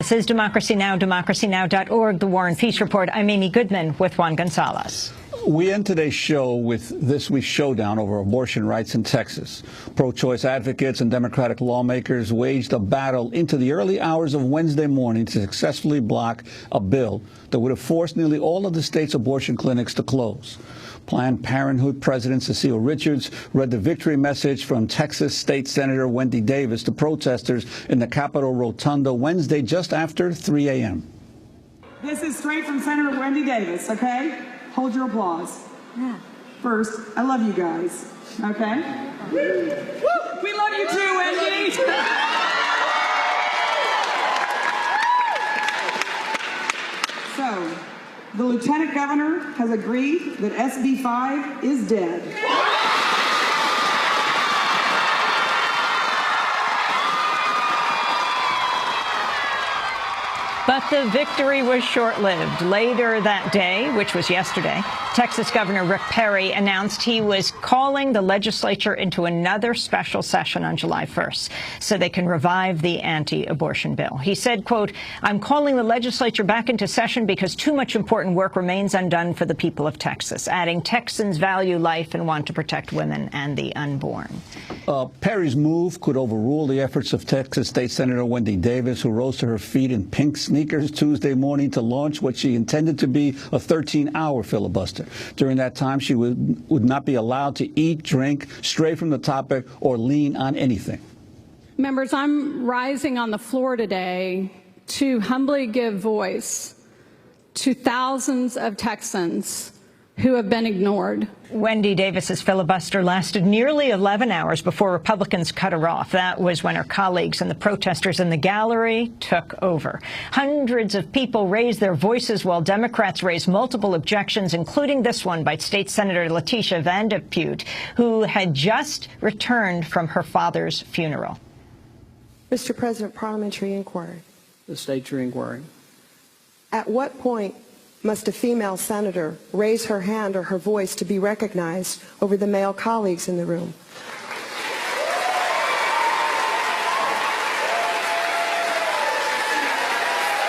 This is Democracy Now!, democracynow.org, The War and Peace Report. I'm Amy Goodman with Juan Gonzalez. We end today's show with this week's showdown over abortion rights in Texas. Pro-choice advocates and Democratic lawmakers waged a battle into the early hours of Wednesday morning to successfully block a bill that would have forced nearly all of the state's abortion clinics to close. Planned Parenthood President Cecile Richards read the victory message from Texas State Senator Wendy Davis to protesters in the Capitol Rotunda Wednesday just after 3 a.m. This is straight from Senator Wendy Davis, okay? Hold your applause. Yeah. First, I love you guys, okay? Woo! We love you too, Wendy! So, the Lieutenant Governor has agreed that SB 5 is dead. But the victory was short-lived. Later that day, which was yesterday, Texas Governor Rick Perry announced he was calling the legislature into another special session on July 1st so they can revive the anti-abortion bill. He said, quote, "I'm calling the legislature back into session because too much important work remains undone for the people of Texas," adding Texans value life and want to protect women and the unborn. Perry's move could overrule the efforts of Texas State Senator Wendy Davis, who rose to her feet in pink sneakers Tuesday morning to launch what she intended to be a 13-hour filibuster. During that time, she would not be allowed to eat, drink, stray from the topic, or lean on anything. Members, I'm rising on the floor today to humbly give voice to thousands of Texans who have been ignored. Wendy Davis's filibuster lasted nearly 11 hours before Republicans cut her off. That was when her colleagues and the protesters in the gallery took over. Hundreds of people raised their voices while Democrats raised multiple objections, including this one by State Senator Letitia Van de Putte, who had just returned from her father's funeral. Mr. President, parliamentary inquiry. The state's your inquiry. At what point must a female senator raise her hand or her voice to be recognized over the male colleagues in the room?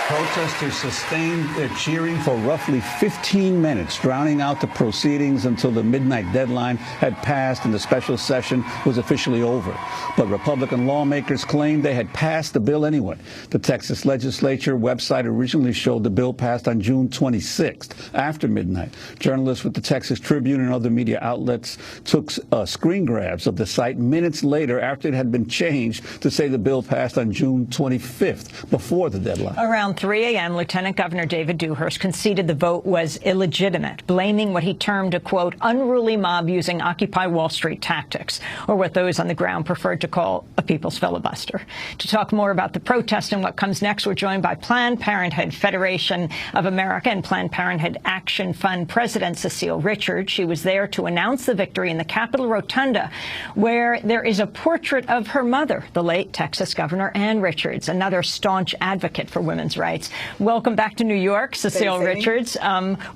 Protesters sustained their cheering for roughly 15 minutes, drowning out the proceedings until the midnight deadline had passed and the special session was officially over. But Republican lawmakers claimed they had passed the bill anyway. The Texas legislature website originally showed the bill passed on June 26th, after midnight. Journalists with the Texas Tribune and other media outlets took screen grabs of the site minutes later after it had been changed to say the bill passed on June 25th, before the deadline. Around 3 a.m., Lieutenant Governor David Dewhurst conceded the vote was illegitimate, blaming what he termed a, quote, unruly mob using Occupy Wall Street tactics, or what those on the ground preferred to call a people's filibuster. To talk more about the protest and what comes next, we're joined by Planned Parenthood Federation of America and Planned Parenthood Action Fund President Cecile Richards. She was there to announce the victory in the Capitol Rotunda, where there is a portrait of her mother, the late Texas Governor Ann Richards, another staunch advocate for women's rights. Welcome back to New York, Cecile Richards.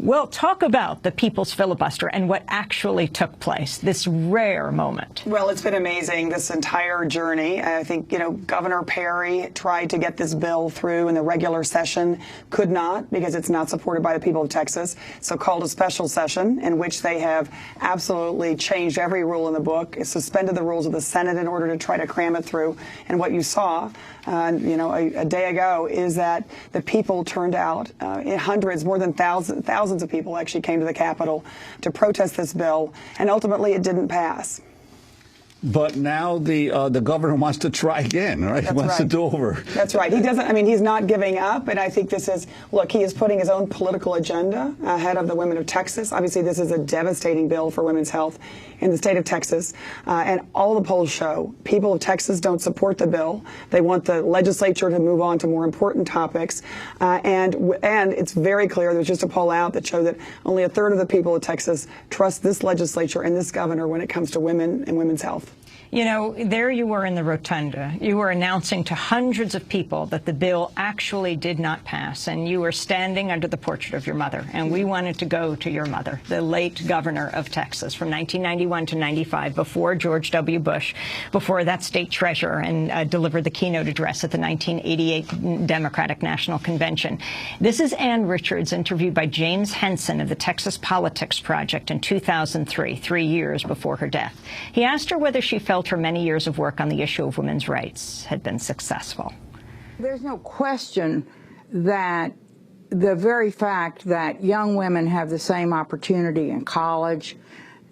Well, talk about the people's filibuster and what actually took place, this rare moment. Well, it's been amazing, this entire journey. I think, Governor Perry tried to get this bill through in the regular session, could not, because it's not supported by the people of Texas, so called a special session in which they have absolutely changed every rule in the book, suspended the rules of the Senate in order to try to cram it through. And what you saw, a day ago is that the people turned out in hundreds, more than thousands of people actually came to the Capitol to protest this bill, and ultimately it didn't pass. But now the governor wants to try again, right? He wants to do over. That's right. He doesn't. He's not giving up. And I think this is, look, he is putting his own political agenda ahead of the women of Texas. Obviously, this is a devastating bill for women's health in the state of Texas. And all the polls show people of Texas don't support the bill. They want the legislature to move on to more important topics. And it's very clear. There's just a poll out that showed that only a third of the people of Texas trust this legislature and this governor when it comes to women and women's health. You know, there you were in the rotunda. You were announcing to hundreds of people that the bill actually did not pass, and you were standing under the portrait of your mother. And we wanted to go to your mother, the late governor of Texas, from 1991 to 95, before George W. Bush, before that state treasurer, and delivered the keynote address at the 1988 Democratic National Convention. This is Ann Richards, interviewed by James Henson of the Texas Politics Project in 2003, 3 years before her death. He asked her whether she felt her many years of work on the issue of women's rights had been successful. There's no question that the very fact that young women have the same opportunity in college,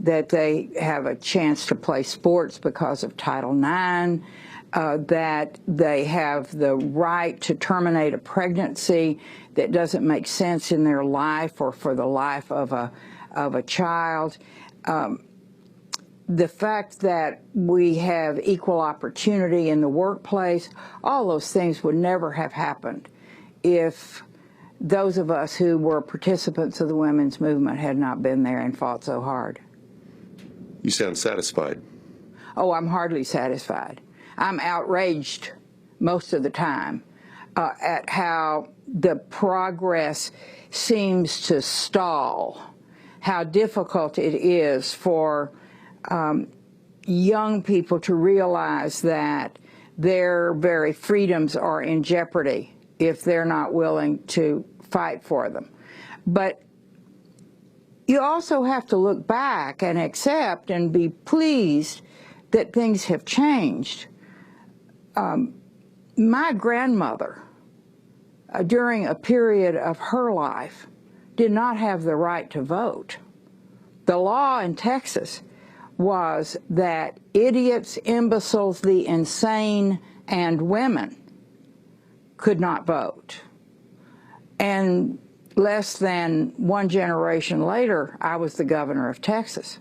that they have a chance to play sports because of Title IX, that they have the right to terminate a pregnancy that doesn't make sense in their life or for the life of a child. The fact that we have equal opportunity in the workplace, all those things would never have happened if those of us who were participants of the women's movement had not been there and fought so hard. You sound satisfied. Oh, I'm hardly satisfied. I'm outraged most of the time at how the progress seems to stall, how difficult it is for young people to realize that their very freedoms are in jeopardy if they're not willing to fight for them. But you also have to look back and accept and be pleased that things have changed. My grandmother, during a period of her life, did not have the right to vote. The law in Texas was that idiots, imbeciles, the insane, and women could not vote. And less than one generation later, I was the governor of Texas.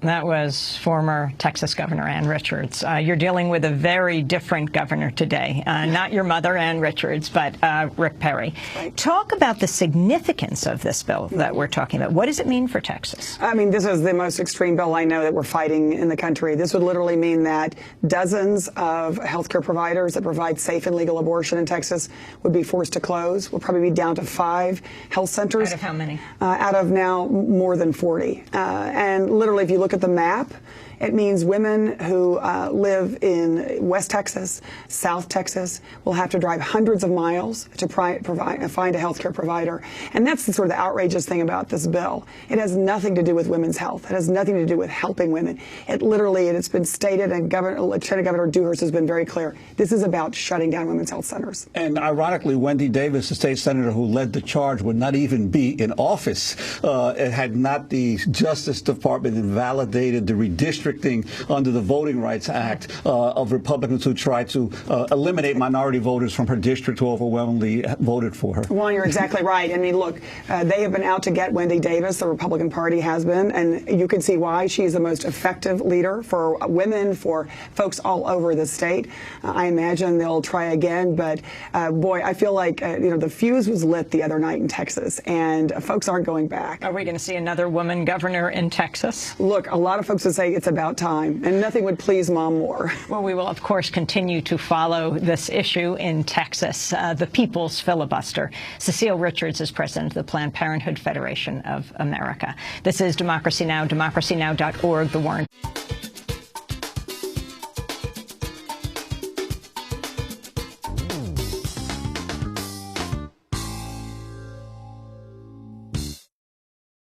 That was former Texas Governor Ann Richards. You're dealing with a very different governor today. Not your mother, Ann Richards, but Rick Perry. Right. Talk about the significance of this bill that we're talking about. What does it mean for Texas? I mean, this is the most extreme bill I know that we're fighting in the country. This would literally mean that dozens of healthcare providers that provide safe and legal abortion in Texas would be forced to close. We'll probably be down to 5 health centers. Out of how many? Out of now more than 40. And literally, if you look at the map, it means women who live in West Texas, South Texas, will have to drive hundreds of miles to find a healthcare provider. And that's the sort of the outrageous thing about this bill. It has nothing to do with women's health. It has nothing to do with helping women. It literally, it's been stated, and Lieutenant Governor Dewhurst has been very clear, this is about shutting down women's health centers. And ironically, Wendy Davis, the state senator who led the charge, would not even be in office had not the Justice Department invalidated the redistricting under the Voting Rights Act of Republicans who tried to eliminate minority voters from her district who overwhelmingly voted for her. Well, you're exactly right. I mean, look, they have been out to get Wendy Davis. The Republican Party has been, and you can see why. She's the most effective leader for women, for folks all over the state. I imagine they'll try again, but boy, I feel like the fuse was lit the other night in Texas, and folks aren't going back. Are we going to see another woman governor in Texas? Look, a lot of folks would say it's about time, and nothing would please Mom more. Well, we will, of course, continue to follow this issue in Texas, the People's Filibuster. Cecile Richards is president of the Planned Parenthood Federation of America. This is Democracy Now!, democracynow.org, The Warren.